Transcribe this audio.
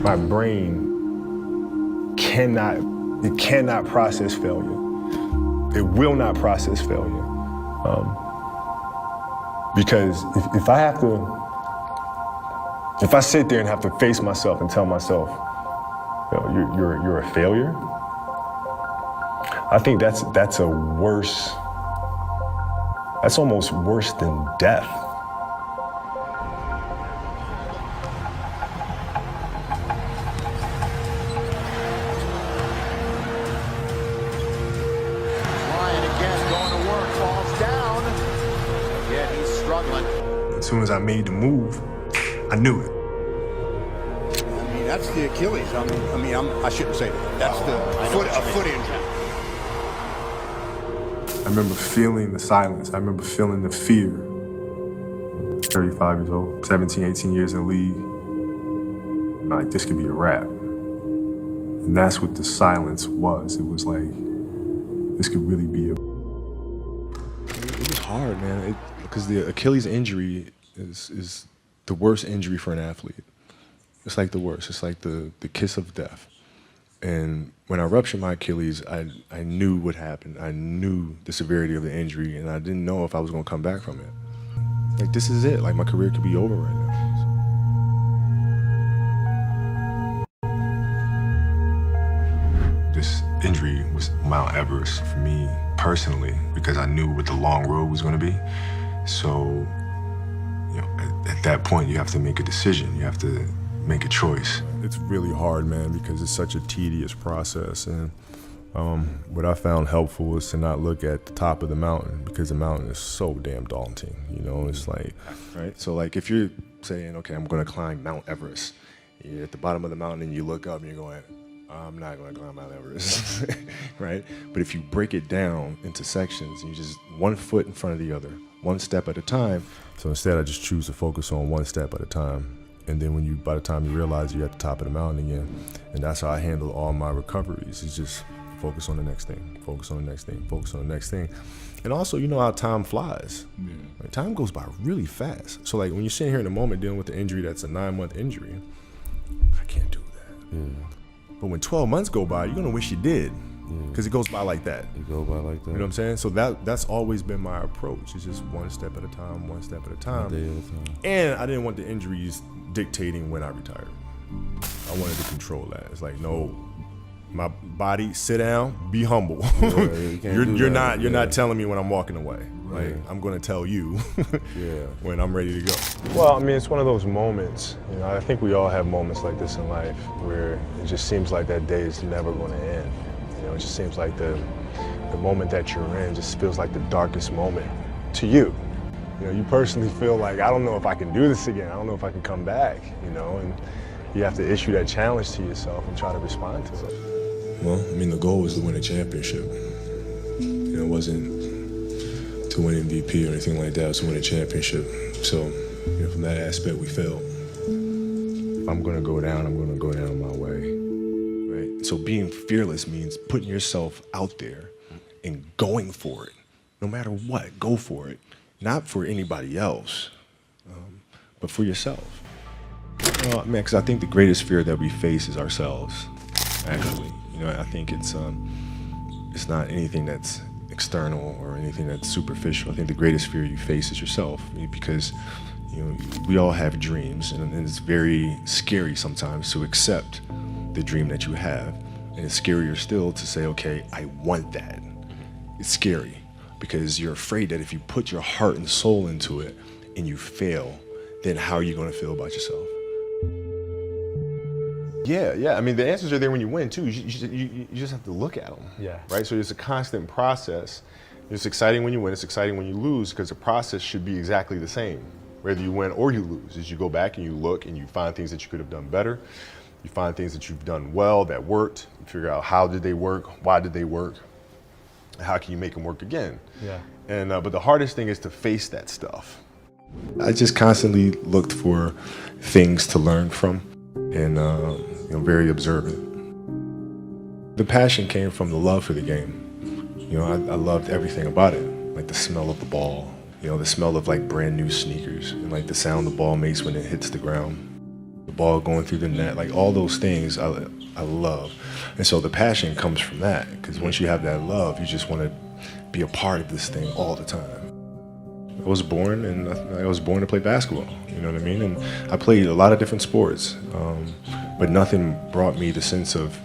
my brain cannot process failure. It will not process failure. Because if I sit there and have to face myself and tell myself, you're a failure, I think that's almost worse than death. As soon as I made the move, I knew it. I mean, that's the Achilles. I shouldn't say that. That's a foot injury. I remember feeling the silence. I remember feeling the fear. 35 years old, 17, 18 years in the league. Like, this could be a wrap. And that's what the silence was. It was like, this could really be It was hard, man, because the Achilles injury is the worst injury for an athlete. It's like the worst. It's like the kiss of death. And when I ruptured my Achilles, I knew what happened. I knew the severity of the injury, and I didn't know if I was going to come back from it. Like, this is it. Like, my career could be over right now. This injury was Mount Everest for me personally, because I knew what the long road was going to be. So, at that point, you have to make a decision. You have to make a choice. It's really hard, man, because it's such a tedious process. And what I found helpful is to not look at the top of the mountain, because the mountain is so damn daunting. It's like, right? So, like, if you're saying, okay, I'm going to climb Mount Everest, you're at the bottom of the mountain and you look up and you're going, I'm not going to climb Mount Everest, right? But if you break it down into sections, and you just one foot in front of the other, one step at a time. So instead, I just choose to focus on one step at a time. And then by the time you realize you're at the top of the mountain again, and that's how I handle all my recoveries, is just focus on the next thing, focus on the next thing, focus on the next thing. And also, you know how time flies. Yeah. Like, time goes by really fast. So, like, when you're sitting here in the moment dealing with the injury that's a 9-month injury, I can't do that. Yeah. But when 12 months go by, you're gonna wish you did, because it goes by like that. It goes by like that. You know what I'm saying? So that's always been my approach. It's just one step at a time, one step at a time. One day at a time. And I didn't want the injuries dictating when I retired. I wanted to control that. It's like, no, my body, sit down, be humble. Yeah, you're not telling me when I'm walking away. Like, I'm gonna tell you when I'm ready to go. Well, I mean, it's one of those moments, I think we all have moments like this in life where it just seems like that day is never gonna end. It just seems like the moment that you're in just feels like the darkest moment to you. You personally feel like, I don't know if I can do this again. I don't know if I can come back, and you have to issue that challenge to yourself and try to respond to it. Well, I mean, the goal was to win a championship. It wasn't to win MVP or anything like that. It was to win a championship. So, from that aspect, we failed. If I'm gonna go down, I'm gonna go down my way, right? So being fearless means putting yourself out there and going for it. No matter what, go for it. Not for anybody else, but for yourself. Because I think the greatest fear that we face is ourselves, actually. I think it's not anything that's external or anything that's superficial. I think the greatest fear you face is yourself, because we all have dreams, and it's very scary sometimes to accept the dream that you have. And it's scarier still to say, okay, I want that. It's scary, because you're afraid that if you put your heart and soul into it and you fail, then how are you going to feel about yourself? Yeah. I mean, the answers are there when you win, too. You just have to look at them. Yeah. Right? So it's a constant process. It's exciting when you win. It's exciting when you lose, because the process should be exactly the same, whether you win or you lose. As you go back and you look and you find things that you could have done better. You find things that you've done well that worked. You figure out, how did they work? Why did they work? How can you make them work again? Yeah. And but the hardest thing is to face that stuff. I just constantly looked for things to learn from, and very observant. The passion came from the love for the game. I loved everything about it, like the smell of the ball, the smell of like brand new sneakers, and like the sound the ball makes when it hits the ground. the ball going through the net, like all those things I love. And so the passion comes from that, because once you have that love, you just want to be a part of this thing all the time. I was born to play basketball, you know what I mean? And I played a lot of different sports, but nothing brought me the sense of